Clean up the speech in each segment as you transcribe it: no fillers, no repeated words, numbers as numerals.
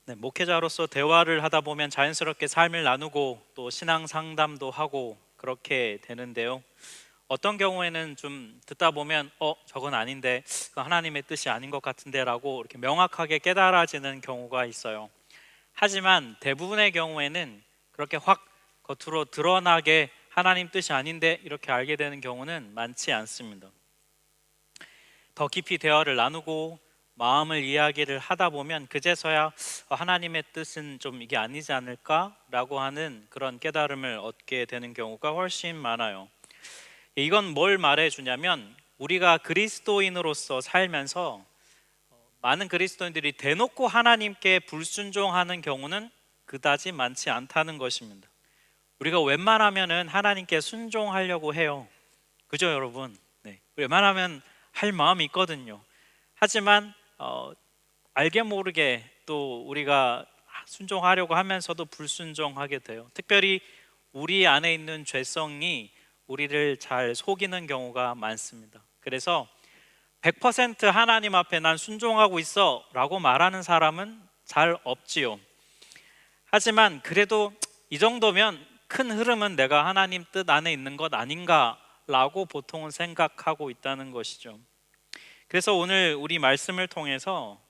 네, 목회자로서 대화를 하다 보면 자연스럽게 삶을 나누고 또 신앙 상담도 하고 그렇게 되는데요. 어떤 경우에는 좀 듣다 보면 저건 아닌데, 그건 하나님의 뜻이 아닌 것 같은데 라고 이렇게 명확하게 깨달아지는 경우가 있어요. 하지만 대부분의 경우에는 그렇게 확 겉으로 드러나게 하나님 뜻이 아닌데 이렇게 알게 되는 경우는 많지 않습니다. 더 깊이 대화를 나누고 마음을 이야기를 하다 보면 그제서야 하나님의 뜻은 좀 이게 아니지 않을까라고 하는 그런 깨달음을 얻게 되는 경우가 훨씬 많아요. 이건 뭘 말해주냐면, 우리가 그리스도인으로서 살면서 많은 그리스도인들이 대놓고 하나님께 불순종하는 경우는 그다지 많지 않다는 것입니다. 우리가 웬만하면은 하나님께 순종하려고 해요. 그죠, 여러분? 네. 웬만하면 할 마음이 있거든요. 하지만 알게 모르게 또 우리가 순종하려고 하면서도 불순종하게 돼요. 특별히 우리 안에 있는 죄성이 우리를 잘 속이는 경우가 많습니다. 그래서 100% 하나님 앞에 난 순종하고 있어 라고 말하는 사람은 잘 없지요. 하지만 그래도 이 정도면 큰 흐름은 내가 하나님 뜻 안에 있는 것 아닌가 라고 보통은 생각하고 있다는 것이죠. 그래서 오늘 우리 말씀을 통해서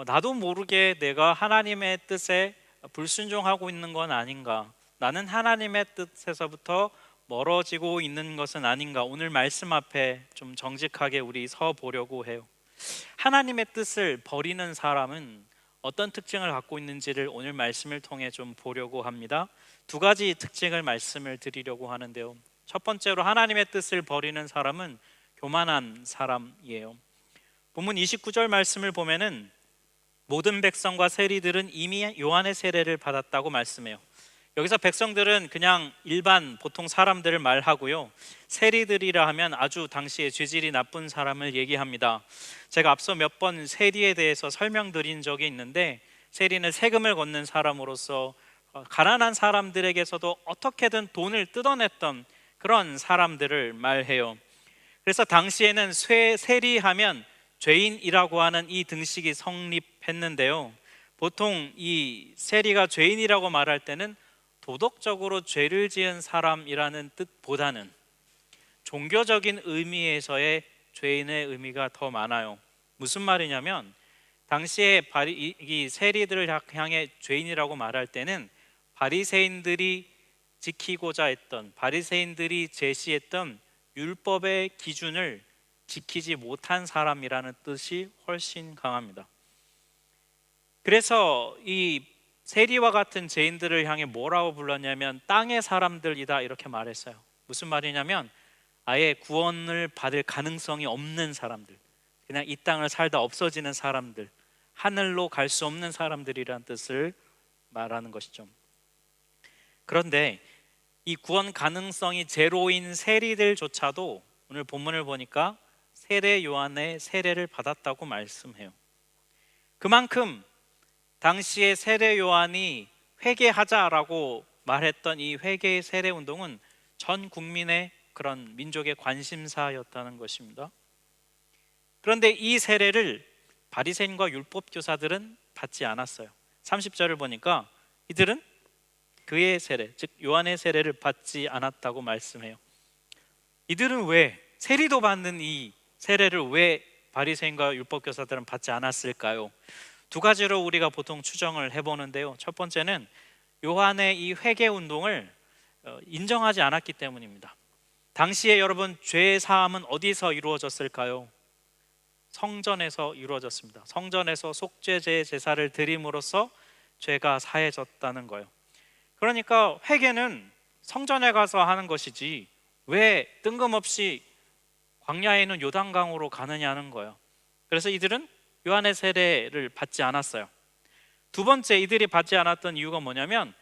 나도 모르게 내가 하나님의 뜻에 불순종하고 있는 건 아닌가, 나는 하나님의 뜻에서부터 멀어지고 있는 것은 아닌가, 오늘 말씀 앞에 좀 정직하게 우리 서 보려고 해요. 하나님의 뜻을 버리는 사람은 어떤 특징을 갖고 있는지를 오늘 말씀을 통해 좀 보려고 합니다. 두 가지 특징을 말씀을 드리려고 하는데요. 첫 번째로, 하나님의 뜻을 버리는 사람은 교만한 사람이에요. 본문 29절 말씀을 보면은 모든 백성과 세리들은 이미 요한의 세례를 받았다고 말씀해요. 여기서 백성들은 그냥 일반 보통 사람들을 말하고요, 세리들이라 하면 아주 당시에 죄질이 나쁜 사람을 얘기합니다. 제가 앞서 몇 번 세리에 대해서 설명드린 적이 있는데, 세리는 세금을 걷는 사람으로서 가난한 사람들에게서도 어떻게든 돈을 뜯어냈던 그런 사람들을 말해요. 그래서 당시에는 세리하면 죄인이라고 하는 이 등식이 성립했는데요, 보통 이 세리가 죄인이라고 말할 때는 도덕적으로 죄를 지은 사람이라는 뜻보다는 종교적인 의미에서의 죄인의 의미가 더 많아요. 무슨 말이냐면, 당시에 이 세리들을 향해 죄인이라고 말할 때는 바리새인들이 지키고자 했던, 바리새인들이 제시했던 율법의 기준을 지키지 못한 사람이라는 뜻이 훨씬 강합니다. 그래서 이 세리와 같은 죄인들을 향해 뭐라고 불렀냐면 땅의 사람들이다 이렇게 말했어요. 무슨 말이냐면, 아예 구원을 받을 가능성이 없는 사람들, 그냥 이 땅을 살다 없어지는 사람들, 하늘로 갈 수 없는 사람들이란 뜻을 말하는 것이죠. 그런데 이 구원 가능성이 제로인 세리들조차도 오늘 본문을 보니까 세례 요한의 세례를 받았다고 말씀해요. 그만큼 당시에 세례 요한이 회개하자라고 말했던 이 회개의 세례 운동은 전 국민의 그런 민족의 관심사였다는 것입니다. 그런데 이 세례를 바리새인과 율법 교사들은 받지 않았어요. 30절을 보니까 이들은 그의 세례, 즉 요한의 세례를 받지 않았다고 말씀해요. 이들은 왜, 세리도 받는 이 세례를 왜 바리새인과 율법 교사들은 받지 않았을까요? 두 가지로 우리가 보통 추정을 해보는데요. 첫 번째는 요한의 이 회개 운동을 인정하지 않았기 때문입니다. 당시에 여러분, 죄 사함은 어디서 이루어졌을까요? 성전에서 이루어졌습니다. 성전에서 속죄제 제사를 드림으로써 죄가 사해졌다는 거예요. 그러니까 회개는 성전에 가서 하는 것이지 왜 뜬금없이 광야에 있는 요단강으로 가느냐는 거예요. 그래서 이들은 요한의 세례를 받지 않았어요. 두 번째, 이들이 받지 않았던 이유가 뭐냐면,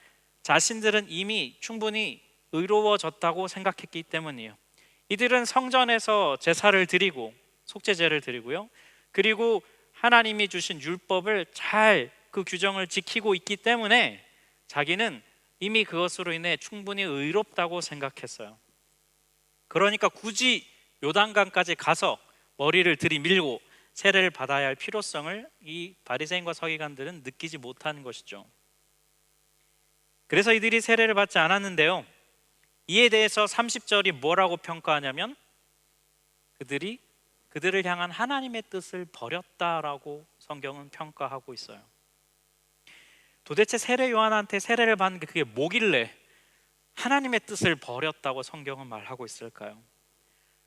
자신들은 이미 충분히 의로워졌다고 생각했기 때문이에요. 이들은 성전에서 제사를 드리고 속죄제를 드리고요, 그리고 하나님이 주신 율법을 잘 그 규정을 지키고 있기 때문에 자기는 이미 그것으로 인해 충분히 의롭다고 생각했어요. 그러니까 굳이 요단강까지 가서 머리를 들이밀고 세례를 받아야 할 필요성을 이 바리새인과 서기관들은 느끼지 못한 것이죠. 그래서 이들이 세례를 받지 않았는데요, 이에 대해서 30절이 뭐라고 평가하냐면 그들을 향한 하나님의 뜻을 버렸다라고 성경은 평가하고 있어요. 도대체 세례 요한한테 세례를 받는 게 그게 뭐길래 하나님의 뜻을 버렸다고 성경은 말하고 있을까요?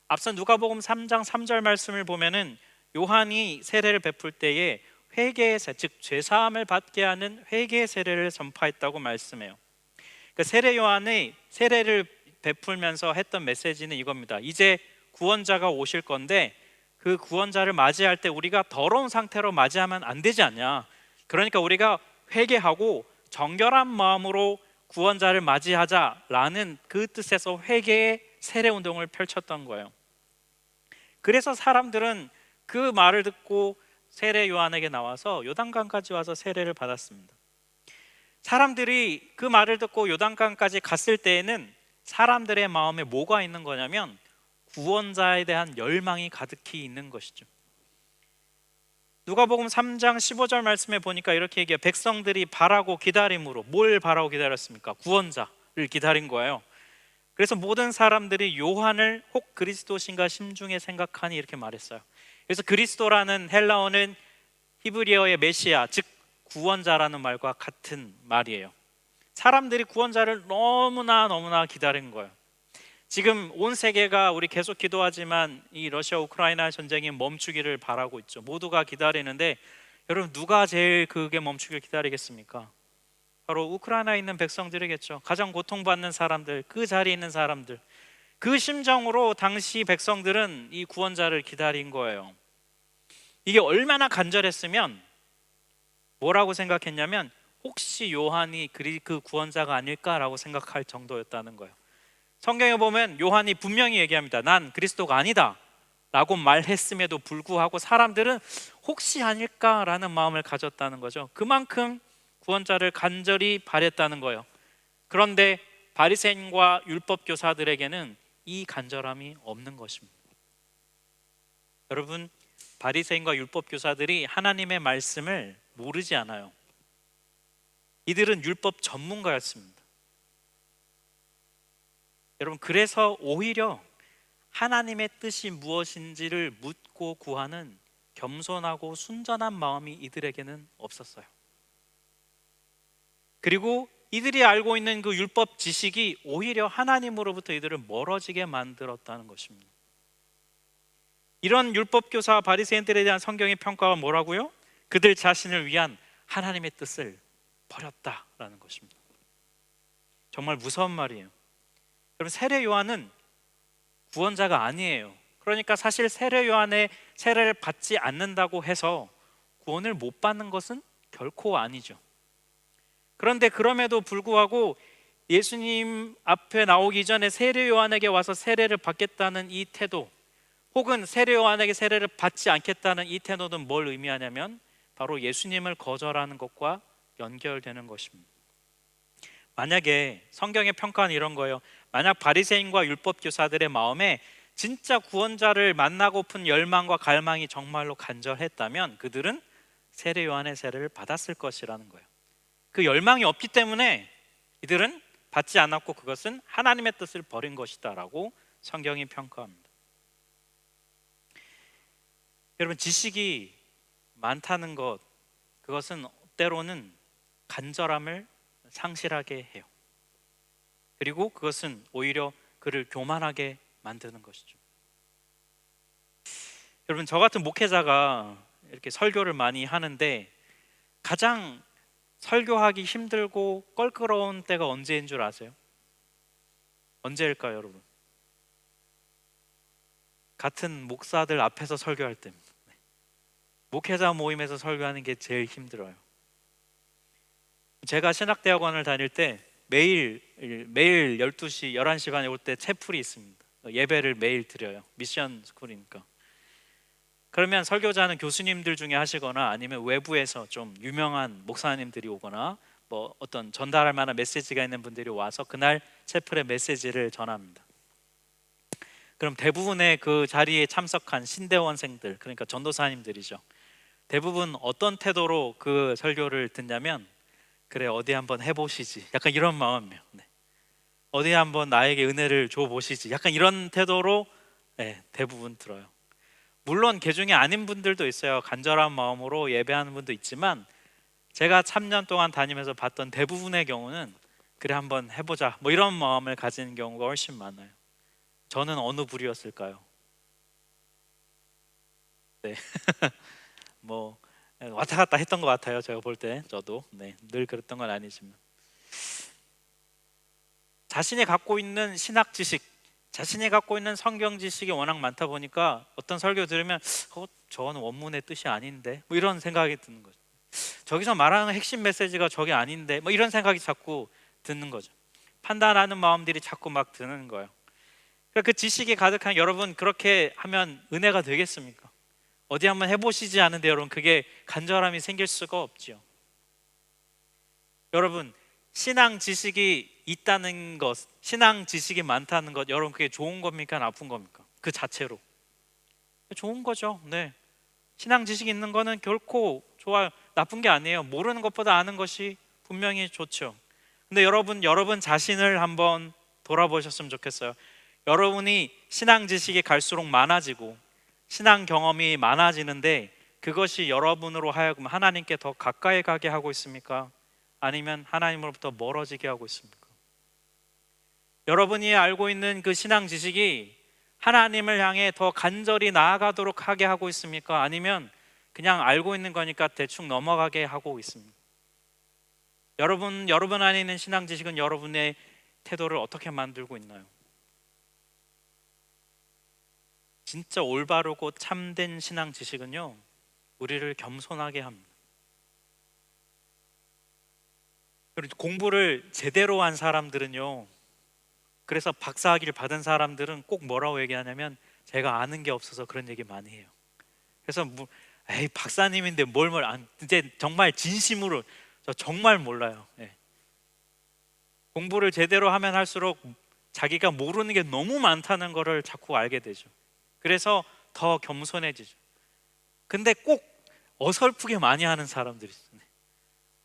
앞서 누가복음 3장 3절 말씀을 보면은 요한이 세례를 베풀 때에 회개의 세, 즉 죄사함을 받게 하는 회개의 세례를 전파했다고 말씀해요. 그 세례 요한의 세례를 베풀면서 했던 메시지는 이겁니다. 이제 구원자가 오실 건데 그 구원자를 맞이할 때 우리가 더러운 상태로 맞이하면 안 되지 않냐. 그러니까 우리가 회개하고 정결한 마음으로 구원자를 맞이하자라는 그 뜻에서 회개의 세례 운동을 펼쳤던 거예요. 그래서 사람들은 그 말을 듣고 세례 요한에게 나와서 요단강까지 와서 세례를 받았습니다. 사람들이 그 말을 듣고 요단강까지 갔을 때에는 사람들의 마음에 뭐가 있는 거냐면 구원자에 대한 열망이 가득히 있는 것이죠. 누가복음 3장 15절 말씀에 보니까 이렇게 얘기해요. 백성들이 바라고 기다림으로, 뭘 바라고 기다렸습니까? 구원자를 기다린 거예요. 그래서 모든 사람들이 요한을 혹 그리스도신가 심중에 생각하니 이렇게 말했어요. 그래서 그리스도라는 헬라어는 히브리어의 메시아, 즉 구원자라는 말과 같은 말이에요. 사람들이 구원자를 너무나 기다린 거예요. 지금 온 세계가 우리 계속 기도하지만 이 러시아 우크라이나 전쟁이 멈추기를 바라고 있죠. 모두가 기다리는데 여러분 누가 제일 그게 멈추길 기다리겠습니까? 바로 우크라이나에 있는 백성들이겠죠. 가장 고통받는 사람들, 그 자리에 있는 사람들. 그 심정으로 당시 백성들은 이 구원자를 기다린 거예요. 이게 얼마나 간절했으면 뭐라고 생각했냐면 혹시 요한이 그 구원자가 아닐까라고 생각할 정도였다는 거예요. 성경에 보면 요한이 분명히 얘기합니다. 난 그리스도가 아니다 라고 말했음에도 불구하고 사람들은 혹시 아닐까라는 마음을 가졌다는 거죠. 그만큼 구원자를 간절히 바랬다는 거예요. 그런데 바리새인과 율법 교사들에게는 이 간절함이 없는 것입니다. 여러분, 바리새인과 율법 교사들이 하나님의 말씀을 모르지 않아요. 이들은 율법 전문가였습니다. 여러분, 그래서 오히려 하나님의 뜻이 무엇인지를 묻고 구하는 겸손하고 순전한 마음이 이들에게는 없었어요. 그리고 이들이 알고 있는 그 율법 지식이 오히려 하나님으로부터 이들을 멀어지게 만들었다는 것입니다. 이런 율법 교사 바리새인들에 대한 성경의 평가가 뭐라고요? 그들 자신을 위한 하나님의 뜻을 버렸다라는 것입니다. 정말 무서운 말이에요. 여러분, 세례 요한은 구원자가 아니에요. 그러니까 사실 세례 요한의 세례를 받지 않는다고 해서 구원을 못 받는 것은 결코 아니죠. 그런데 그럼에도 불구하고 예수님 앞에 나오기 전에 세례 요한에게 와서 세례를 받겠다는 이 태도, 혹은 세례 요한에게 세례를 받지 않겠다는 이 태도는 뭘 의미하냐면 바로 예수님을 거절하는 것과 연결되는 것입니다. 만약에 성경의 평가는 이런 거예요. 만약 바리새인과 율법 교사들의 마음에 진짜 구원자를 만나고픈 열망과 갈망이 정말로 간절했다면 그들은 세례 요한의 세례를 받았을 것이라는 거예요. 그 열망이 없기 때문에 이들은 받지 않았고 그것은 하나님의 뜻을 버린 것이다라고 성경이 평가합니다. 여러분, 지식이 많다는 것, 그것은 때로는 간절함을 상실하게 해요. 그리고 그것은 오히려 그를 교만하게 만드는 것이죠. 여러분, 저 같은 목회자가 이렇게 설교를 많이 하는데 가장 설교하기 힘들고 껄끄러운 때가 언제인 줄 아세요? 언제일까요, 여러분? 같은 목사들 앞에서 설교할 때입니다. 목회자 모임에서 설교하는 게 제일 힘들어요. 제가 신학대학원을 다닐 때 매일 12시, 11시 반에 올 때 채플이 있습니다. 예배를 매일 드려요. 미션 스쿨이니까. 그러면 설교자는 교수님들 중에 하시거나 아니면 외부에서 좀 유명한 목사님들이 오거나 뭐 어떤 전달할 만한 메시지가 있는 분들이 와서 그날 채플의 메시지를 전합니다. 그럼 대부분의 그 자리에 참석한 신대원생들, 그러니까 전도사님들이죠. 대부분 어떤 태도로 그 설교를 듣냐면, 그래 어디 한번 해보시지, 약간 이런 마음이에요. 네. 어디 한번 나에게 은혜를 줘 보시지, 약간 이런 태도로 네, 대부분 들어요. 물론 개 중에 아닌 분들도 있어요. 간절한 마음으로 예배하는 분도 있지만, 제가 3년 동안 다니면서 봤던 대부분의 경우는 그래 한번 해보자 뭐 이런 마음을 가지는 경우가 훨씬 많아요. 저는 어느 부류였을까요? 네. 뭐 왔다 갔다 했던 것 같아요. 제가 볼 때 저도 늘 그랬던 건 아니지만, 자신이 갖고 있는 신학 지식, 자신이 갖고 있는 성경 지식이 워낙 많다 보니까 어떤 설교 들으면 저거는 원문의 뜻이 아닌데 뭐 이런 생각이 드는 거죠. 저기서 말하는 핵심 메시지가 저게 아닌데 뭐 이런 생각이 자꾸 드는 거죠. 판단하는 마음들이 자꾸 막 드는 거예요. 그러니까 그 지식이 가득한 여러분, 그렇게 하면 은혜가 되겠습니까? 어디 한번 해보시지 않은데 여러분, 그게 간절함이 생길 수가 없지요. 여러분, 신앙 지식이 있다는 것, 신앙 지식이 많다는 것, 여러분 그게 좋은 겁니까 나쁜 겁니까? 그 자체로 좋은 거죠. 네, 신앙 지식이 있는 거는 결코 좋아요, 나쁜 게 아니에요. 모르는 것보다 아는 것이 분명히 좋죠. 근데 여러분 자신을 한번 돌아보셨으면 좋겠어요. 여러분이 신앙 지식이 갈수록 많아지고 신앙 경험이 많아지는데, 그것이 여러분으로 하여금 하나님께 더 가까이 가게 하고 있습니까? 아니면 하나님으로부터 멀어지게 하고 있습니까? 여러분이 알고 있는 그 신앙 지식이 하나님을 향해 더 간절히 나아가도록 하게 하고 있습니까? 아니면 그냥 알고 있는 거니까 대충 넘어가게 하고 있습니까? 여러분 안에 있는 신앙 지식은 여러분의 태도를 어떻게 만들고 있나요? 진짜 올바르고 참된 신앙 지식은요, 우리를 겸손하게 합니다. 그리고 공부를 제대로 한 사람들은요, 그래서 박사학위를 받은 사람들은 꼭 뭐라고 얘기하냐면, 제가 아는 게 없어서 그런 얘기 많이 해요. 그래서 에이 박사님인데 이제 정말 진심으로 저 정말 몰라요. 예. 공부를 제대로 하면 할수록 자기가 모르는 게 너무 많다는 거를 자꾸 알게 되죠. 그래서 더 겸손해지죠. 근데 꼭 어설프게 많이 하는 사람들이 있어요.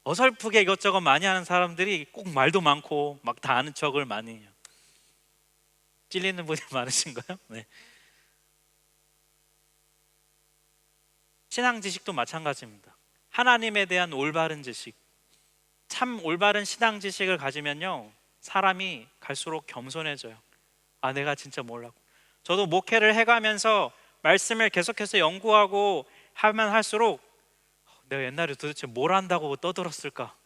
어설프게 이것저것 많이 하는 사람들이 꼭 말도 많고 막 다 아는 척을 많이 해요. 찔리는 분이 많으신가요? 네. 신앙 지식도 마찬가지입니다. 하나님에 대한 올바른 지식, 참 올바른 신앙 지식을 가지면요, 사람이 갈수록 겸손해져요. 아, 내가 진짜 몰랐고. 저도 목회를 해가면서 말씀을 계속해서 연구하고 하면 할수록 내가 옛날에 도대체 뭘 한다고 떠들었을까?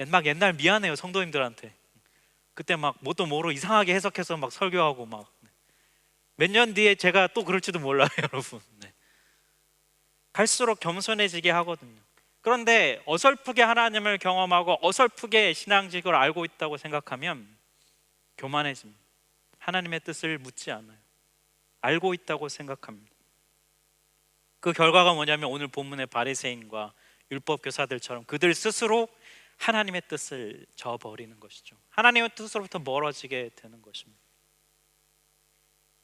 막 옛날 미안해요, 성도님들한테. 그때 막 뭣도 모르고 이상하게 해석해서 막 설교하고 막. 몇 년 뒤에 제가 또 그럴지도 몰라요, 여러분. 갈수록 겸손해지게 하거든요. 그런데 어설프게 하나님을 경험하고 어설프게 신앙직을 알고 있다고 생각하면 교만해집니다. 하나님의 뜻을 묻지 않아요. 알고 있다고 생각합니다. 그 결과가 뭐냐면 오늘 본문의 바리새인과 율법 교사들처럼 그들 스스로 하나님의 뜻을 저버리는 것이죠. 하나님의 뜻으로부터 멀어지게 되는 것입니다.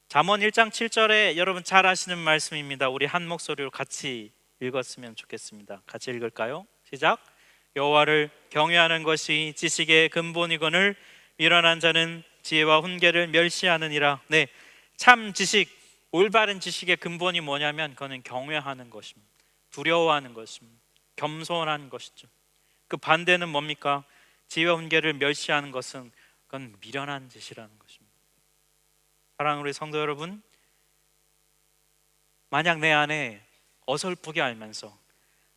잠언 1장 7절에 여러분 잘 아시는 말씀입니다. 우리 한 목소리로 같이 읽었으면 좋겠습니다. 같이 읽을까요? 시작. 여호와를 경외하는 것이 지식의 근본이거늘 미련한 자는 지혜와 훈계를 멸시하느니라. 네, 참 지식, 올바른 지식의 근본이 뭐냐면 그거는 경외하는 것입니다. 두려워하는 것입니다. 겸손한 것이죠. 그 반대는 뭡니까? 지혜와 훈계를 멸시하는 것은 그건 미련한 짓이라는 것입니다. 사랑하는 우리 성도 여러분, 만약 내 안에 어설프게 알면서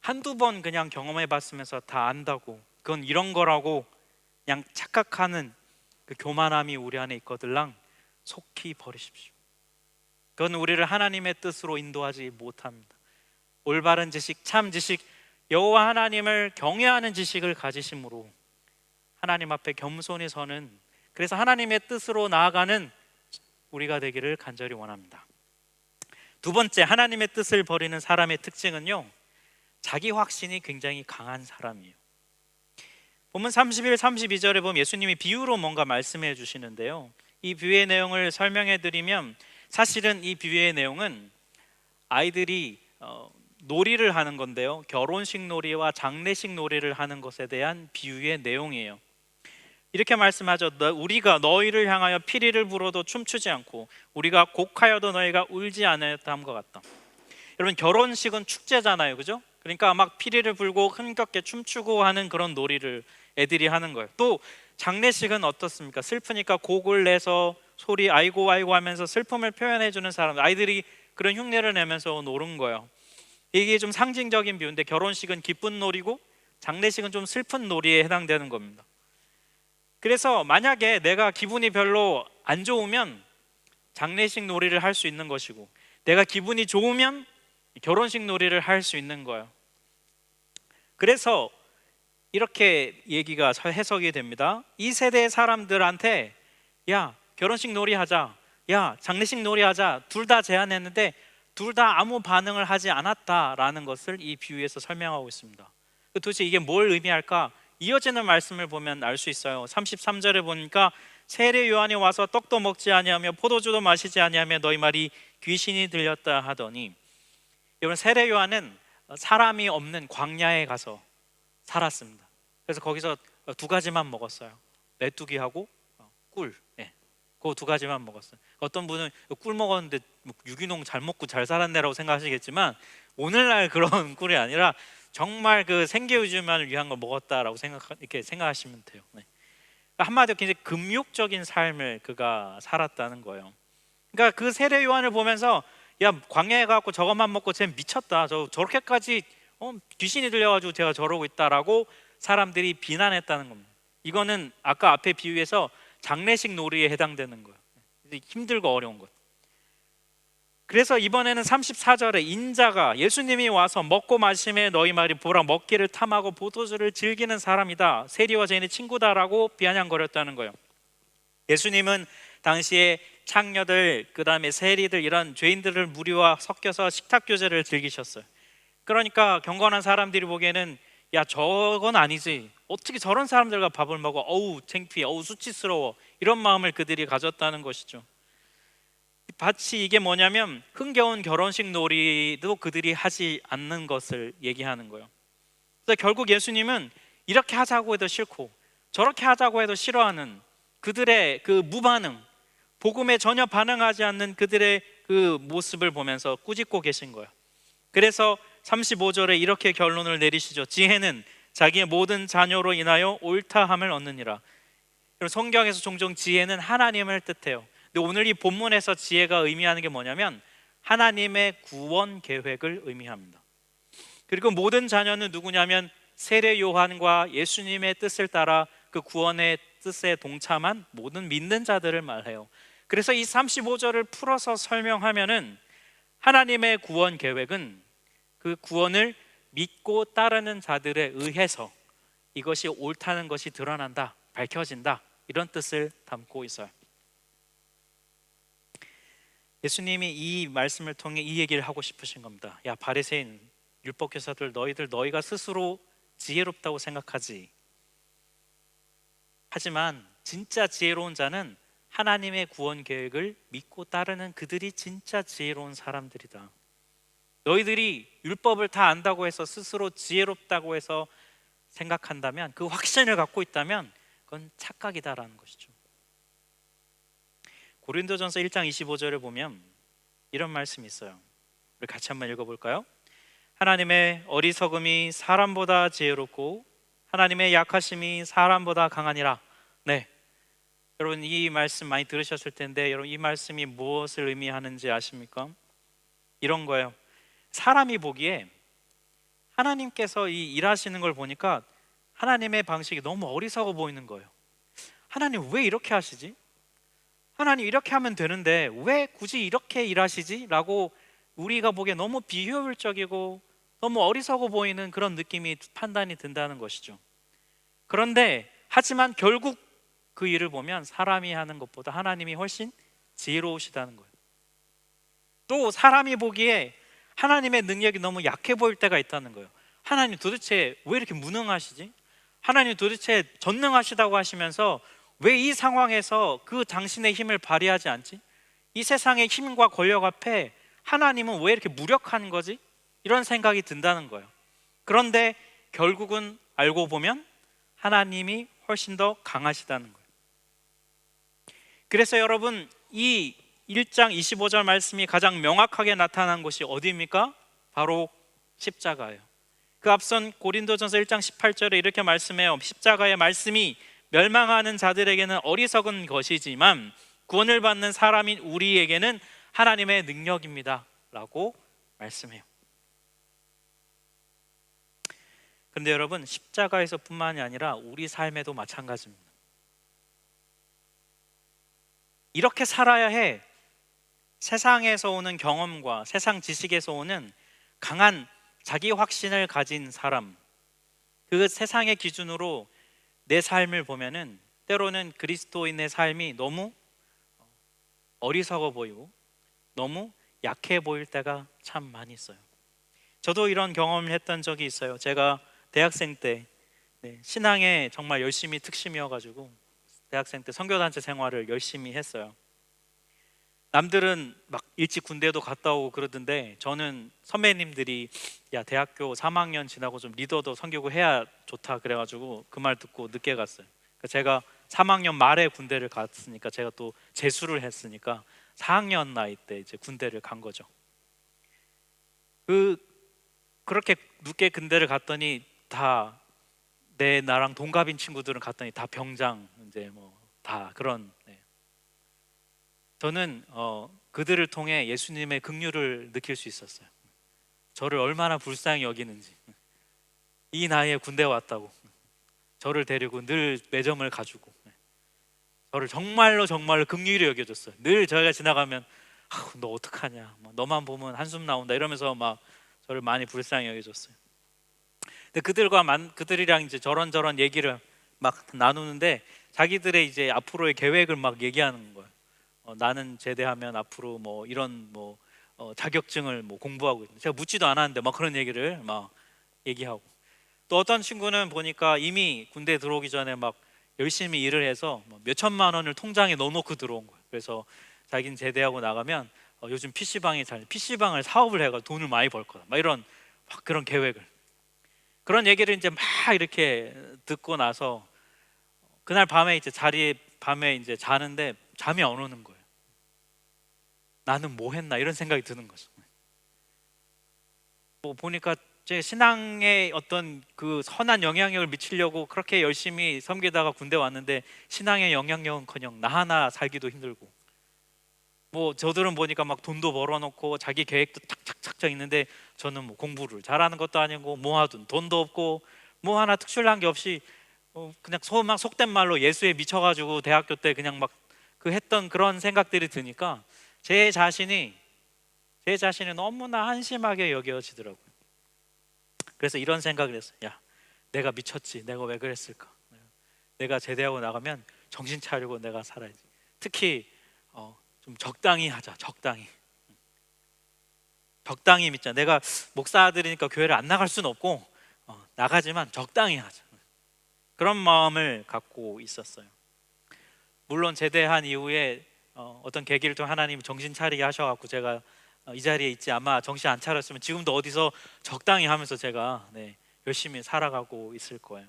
한두 번 그냥 경험해 봤으면서 다 안다고, 그건 이런 거라고 그냥 착각하는 그 교만함이 우리 안에 있거들랑 속히 버리십시오. 그건 우리를 하나님의 뜻으로 인도하지 못합니다. 올바른 지식, 참 지식, 여호와 하나님을 경외하는 지식을 가지심으로 하나님 앞에 겸손히 서는, 그래서 하나님의 뜻으로 나아가는 우리가 되기를 간절히 원합니다. 두 번째, 하나님의 뜻을 버리는 사람의 특징은요, 자기 확신이 굉장히 강한 사람이에요. 본문 31, 32절에 보면 예수님이 비유로 뭔가 말씀해 주시는데요, 이 비유의 내용을 설명해 드리면 사실은 이 비유의 내용은 아이들이 놀이를 하는 건데요, 결혼식 놀이와 장례식 놀이를 하는 것에 대한 비유의 내용이에요. 이렇게 말씀하죠. 우리가 너희를 향하여 피리를 불어도 춤추지 않고 우리가 곡하여도 너희가 울지 않았다 함과 같다. 여러분, 결혼식은 축제잖아요, 그죠? 그러니까 막 피리를 불고 흥겹게 춤추고 하는 그런 놀이를 애들이 하는 거예요. 또 장례식은 어떻습니까? 슬프니까 곡을 내서 소리 아이고 아이고 하면서 슬픔을 표현해 주는 사람, 아이들이 그런 흉내를 내면서 노는 거예요. 이게 좀 상징적인 비유인데, 결혼식은 기쁜 놀이고 장례식은 좀 슬픈 놀이에 해당되는 겁니다. 그래서 만약에 내가 기분이 별로 안 좋으면 장례식 놀이를 할 수 있는 것이고, 내가 기분이 좋으면 결혼식 놀이를 할 수 있는 거예요. 그래서 이렇게 얘기가 해석이 됩니다. 이 세대의 사람들한테 야, 결혼식 놀이 하자, 야, 장례식 놀이 하자, 둘 다 제안했는데 둘 다 아무 반응을 하지 않았다라는 것을 이 비유에서 설명하고 있습니다. 도대체 이게 뭘 의미할까? 이어지는 말씀을 보면 알 수 있어요. 33절에 보니까 세례 요한이 와서 떡도 먹지 아니하며 포도주도 마시지 아니하며 너희 말이 귀신이 들렸다 하더니, 여러분, 세례 요한은 사람이 없는 광야에 가서 살았습니다. 그래서 거기서 두 가지만 먹었어요. 메뚜기하고 꿀. 그 두 가지만 먹었어요. 어떤 분은 꿀 먹었는데 유기농 잘 먹고 잘 살았네라고 생각하시겠지만, 오늘날 그런 꿀이 아니라 정말 그 생계유지만을 위한 걸 먹었다라고 이렇게 생각하시면 돼요. 한마디로 굉장히 금욕적인 삶을 그가 살았다는 거예요. 그러니까 그 세례 요한을 보면서 야, 광야에 가고 저것만 먹고 쟤 미쳤다, 저렇게까지 귀신이 들려가지고 제가 저러고 있다라고 사람들이 비난했다는 겁니다. 이거는 아까 앞에 비유에서 장례식 놀이에 해당되는 거예요. 힘들고 어려운 것. 그래서 이번에는 34절에 인자가, 예수님이 와서 먹고 마심에 너희 말이 보라 먹기를 탐하고 포도주를 즐기는 사람이다, 세리와 죄인의 친구다라고 비아냥거렸다는 거예요. 예수님은 당시에 창녀들, 그 다음에 세리들, 이런 죄인들을 무리와 섞여서 식탁 교제를 즐기셨어요. 그러니까 경건한 사람들이 보기에는 야, 저건 아니지, 어떻게 저런 사람들과 밥을 먹어, 어우 창피해, 어우 수치스러워, 이런 마음을 그들이 가졌다는 것이죠. 마치 이게 뭐냐면 흥겨운 결혼식 놀이도 그들이 하지 않는 것을 얘기하는 거예요. 그래서 결국 예수님은 이렇게 하자고 해도 싫고 저렇게 하자고 해도 싫어하는 그들의 그 무반응, 복음에 전혀 반응하지 않는 그들의 그 모습을 보면서 꾸짖고 계신 거예요. 그래서 35절에 이렇게 결론을 내리시죠. 지혜는 자기의 모든 자녀로 인하여 옳다함을 얻느니라. 성경에서 종종 지혜는 하나님을 뜻해요. 근데 오늘 이 본문에서 지혜가 의미하는 게 뭐냐면 하나님의 구원 계획을 의미합니다. 그리고 모든 자녀는 누구냐면 세례 요한과 예수님의 뜻을 따라 그 구원의 뜻에 동참한 모든 믿는 자들을 말해요. 그래서 이 35절을 풀어서 설명하면은 하나님의 구원 계획은 그 구원을 믿고 따르는 자들에 의해서 이것이 옳다는 것이 드러난다, 밝혀진다, 이런 뜻을 담고 있어요. 예수님이 이 말씀을 통해 이 얘기를 하고 싶으신 겁니다. 야, 바리새인, 율법교사들, 너희가 스스로 지혜롭다고 생각하지. 하지만 진짜 지혜로운 자는 하나님의 구원 계획을 믿고 따르는 그들이 진짜 지혜로운 사람들이다. 너희들이 율법을 다 안다고 해서 스스로 지혜롭다고 해서 생각한다면, 그 확신을 갖고 있다면 그건 착각이다라는 것이죠. 고린도전서 1장 25절을 보면 이런 말씀이 있어요. 우리 같이 한번 읽어볼까요? 하나님의 어리석음이 사람보다 지혜롭고 하나님의 약하심이 사람보다 강하니라. 네, 여러분 이 말씀 많이 들으셨을 텐데, 여러분 이 말씀이 무엇을 의미하는지 아십니까? 이런 거예요. 사람이 보기에 하나님께서 이 일하시는 걸 보니까 하나님의 방식이 너무 어리석어 보이는 거예요. 하나님 왜 이렇게 하시지? 하나님 이렇게 하면 되는데 왜 굳이 이렇게 일하시지? 라고 우리가 보기에 너무 비효율적이고 너무 어리석어 보이는 그런 느낌이, 판단이 든다는 것이죠. 그런데 하지만 결국 그 일을 보면 사람이 하는 것보다 하나님이 훨씬 지혜로우시다는 거예요. 또 사람이 보기에 하나님의 능력이 너무 약해 보일 때가 있다는 거예요. 하나님 도대체 왜 이렇게 무능하시지? 하나님 도대체 전능하시다고 하시면서 왜 이 상황에서 그 당신의 힘을 발휘하지 않지? 이 세상의 힘과 권력 앞에 하나님은 왜 이렇게 무력한 거지? 이런 생각이 든다는 거예요. 그런데 결국은 알고 보면 하나님이 훨씬 더 강하시다는 거예요. 그래서 여러분, 이 1장 25절 말씀이 가장 명확하게 나타난 곳이 어디입니까? 바로 십자가예요. 그 앞선 고린도전서 1장 18절에 이렇게 말씀해요. 십자가의 말씀이 멸망하는 자들에게는 어리석은 것이지만 구원을 받는 사람인 우리에게는 하나님의 능력입니다 라고 말씀해요. 그런데 여러분, 십자가에서 뿐만이 아니라 우리 삶에도 마찬가지입니다. 이렇게 살아야 해. 세상에서 오는 경험과 세상 지식에서 오는 강한 자기 확신을 가진 사람, 그 세상의 기준으로 내 삶을 보면은 때로는 그리스도인의 삶이 너무 어리석어 보이고 너무 약해 보일 때가 참 많이 있어요. 저도 이런 경험을 했던 적이 있어요. 제가 대학생 때 신앙에 정말 열심히 특심이어가지고 대학생 때 선교단체 생활을 열심히 했어요. 남들은 막 일찍 군대도 갔다 오고 그러던데 저는 선배님들이 야 대학교 3학년 지나고 좀 리더도 섬기고 해야 좋다 그래가지고 그 말 듣고 늦게 갔어요. 그러니까 제가 3학년 말에 군대를 갔으니까 제가 또 재수를 했으니까 4학년 나이 때 이제 군대를 간 거죠. 그렇게 늦게 군대를 갔더니 다 나랑 동갑인 친구들은 갔더니 다 병장 이제 뭐 다 그런. 저는 그들을 통해 예수님의 긍휼을 느낄 수 있었어요. 저를 얼마나 불쌍히 여기는지, 이 나이에 군대 왔다고 저를 데리고 늘 매점을 가주고 저를 정말로 정말로 긍휼히 여겨줬어요. 늘 저희가 지나가면 너 어떡하냐, 너만 보면 한숨 나온다 이러면서 막 저를 많이 불쌍히 여겨줬어요. 근데 그들이랑 이제 저런저런 얘기를 막 나누는데 자기들의 이제 앞으로의 계획을 막 얘기하는 거예요. 나는 제대하면 앞으로 뭐 이런 자격증을 공부하고 있는. 제가 묻지도 않았는데 막 그런 얘기를 막 얘기하고, 또 어떤 친구는 보니까 이미 군대 들어오기 전에 막 열심히 일을 해서 몇 천만 원을 통장에 넣어놓고 들어온 거예요. 그래서 자기는 제대하고 나가면 요즘 PC방을 사업을 해가 돈을 많이 벌 거다 막 이런 막 그런 계획을, 그런 얘기를 이제 막 이렇게 듣고 나서 그날 밤에 이제 밤에 이제 자는데 잠이 안 오는 거예요. 나는 뭐 했나 이런 생각이 드는 거죠. 보니까 제 신앙에 어떤 그 선한 영향력을 미치려고 그렇게 열심히 섬기다가 군대 왔는데 신앙의 영향력은커녕 나 하나 살기도 힘들고, 저들은 보니까 막 돈도 벌어놓고 자기 계획도 착착착 져 있는데 저는 공부를 잘하는 것도 아니고 모아둔 돈도 없고 뭐 하나 특출난 게 없이 그냥 속된 말로 예수에 미쳐가지고 대학교 때 그냥 막 그 했던 그런 생각들이 드니까 제 자신이 너무나 한심하게 여겨지더라고요. 그래서 이런 생각을 했어요. 야, 내가 미쳤지. 내가 왜 그랬을까? 내가 제대하고 나가면 정신 차리고 내가 살아야지. 특히 좀 적당히 하자. 적당히 믿자. 내가 목사들이니까 교회를 안 나갈 수는 없고 나가지만 적당히 하자. 그런 마음을 갖고 있었어요. 물론 제대한 이후에 어떤 계기를 통해 하나님이 정신 차리게 하셔갖고 제가 이 자리에 있지, 아마 정신 안 차렸으면 지금도 어디서 적당히 하면서 제가 열심히 살아가고 있을 거예요.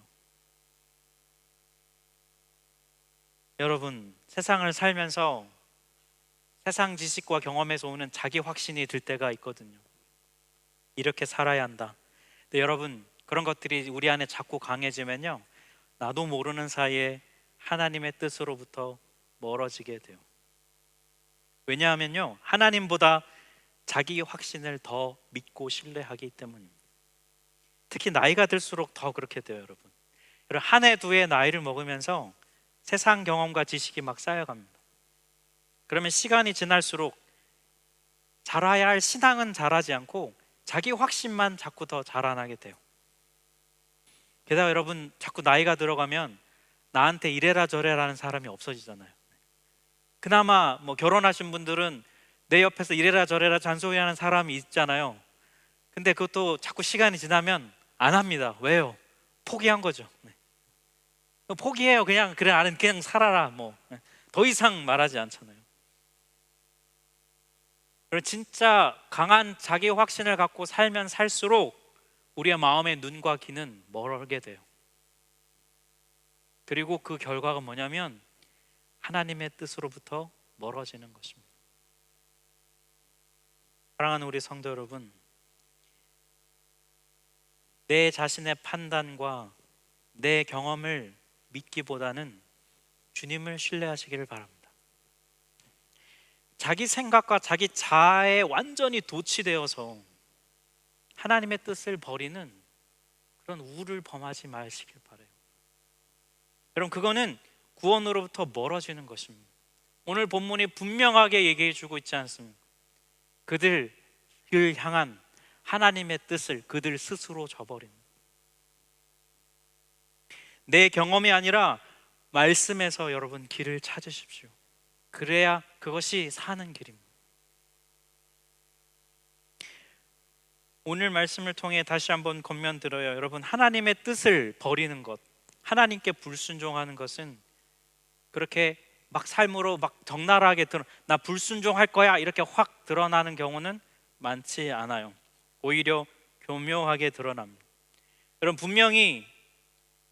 여러분, 세상을 살면서 세상 지식과 경험에서 오는 자기 확신이 들 때가 있거든요. 이렇게 살아야 한다. 근데 여러분, 그런 것들이 우리 안에 자꾸 강해지면요, 나도 모르는 사이에 하나님의 뜻으로부터 멀어지게 돼요. 왜냐하면요, 하나님보다 자기 확신을 더 믿고 신뢰하기 때문입니다. 특히 나이가 들수록 더 그렇게 돼요. 여러분, 한 해 두 해 나이를 먹으면서 세상 경험과 지식이 막 쌓여갑니다. 그러면 시간이 지날수록 자라야 할 신앙은 자라지 않고 자기 확신만 자꾸 더 자라나게 돼요. 게다가 여러분, 자꾸 나이가 들어가면 나한테 이래라 저래라 하는 사람이 없어지잖아요. 그나마 결혼하신 분들은 내 옆에서 이래라 저래라 잔소리하는 사람이 있잖아요. 근데 그것도 자꾸 시간이 지나면 안 합니다. 왜요? 포기한 거죠. 포기해요. 그냥 그래 나는 그냥 살아라. 더 이상 말하지 않잖아요. 그리고 진짜 강한 자기 확신을 갖고 살면 살수록 우리의 마음의 눈과 귀는 멀게 돼요. 그리고 그 결과가 뭐냐면 하나님의 뜻으로부터 멀어지는 것입니다. 사랑하는 우리 성도 여러분, 내 자신의 판단과 내 경험을 믿기보다는 주님을 신뢰하시기를 바랍니다. 자기 생각과 자기 자아에 완전히 도취되어서 하나님의 뜻을 버리는 그런 우를 범하지 마시길 바라요. 여러분, 그거는 구원으로부터 멀어지는 것입니다. 오늘 본문이 분명하게 얘기해 주고 있지 않습니까? 그들을 향한 하나님의 뜻을 그들 스스로 저버립니다. 내 경험이 아니라 말씀에서 여러분 길을 찾으십시오. 그래야 그것이 사는 길입니다. 오늘 말씀을 통해 다시 한번 권면드려요. 여러분, 하나님의 뜻을 버리는 것, 하나님께 불순종하는 것은 그렇게 막 삶으로 막 적나라하게 나 불순종할 거야 이렇게 확 드러나는 경우는 많지 않아요. 오히려 교묘하게 드러납니다. 여러분, 분명히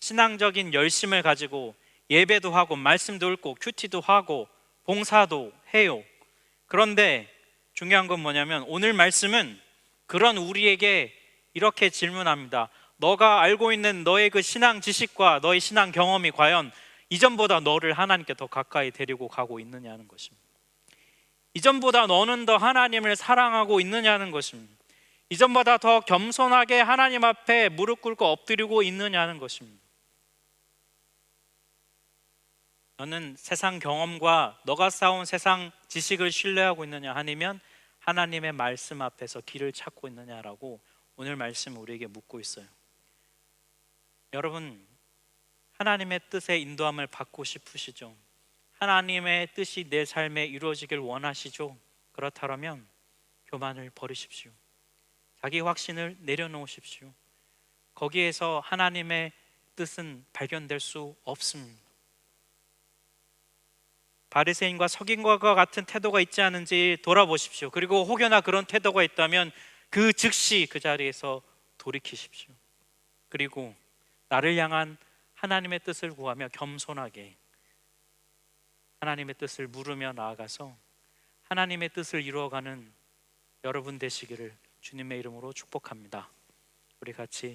신앙적인 열심을 가지고 예배도 하고 말씀도 읽고 큐티도 하고 봉사도 해요. 그런데 중요한 건 뭐냐면 오늘 말씀은 그런 우리에게 이렇게 질문합니다. 너가 알고 있는 너의 그 신앙 지식과 너의 신앙 경험이 과연 이전보다 너를 하나님께 더 가까이 데리고 가고 있느냐는 것입니다. 이전보다 너는 더 하나님을 사랑하고 있느냐는 것입니다. 이전보다 더 겸손하게 하나님 앞에 무릎 꿇고 엎드리고 있느냐는 것입니다. 너는 세상 경험과 너가 쌓아온 세상 지식을 신뢰하고 있느냐, 아니면 하나님의 말씀 앞에서 길을 찾고 있느냐라고 오늘 말씀 우리에게 묻고 있어요. 여러분, 하나님의 뜻에 인도함을 받고 싶으시죠? 하나님의 뜻이 내 삶에 이루어지길 원하시죠? 그렇다면 교만을 버리십시오. 자기 확신을 내려놓으십시오. 거기에서 하나님의 뜻은 발견될 수 없습니다. 바리새인과 서기관과 같은 태도가 있지 않은지 돌아보십시오. 그리고 혹여나 그런 태도가 있다면 그 즉시 그 자리에서 돌이키십시오. 그리고 나를 향한 하나님의 뜻을 구하며 겸손하게 하나님의 뜻을 물으며 나아가서 하나님의 뜻을 이루어가는 여러분 되시기를 주님의 이름으로 축복합니다. 우리 같이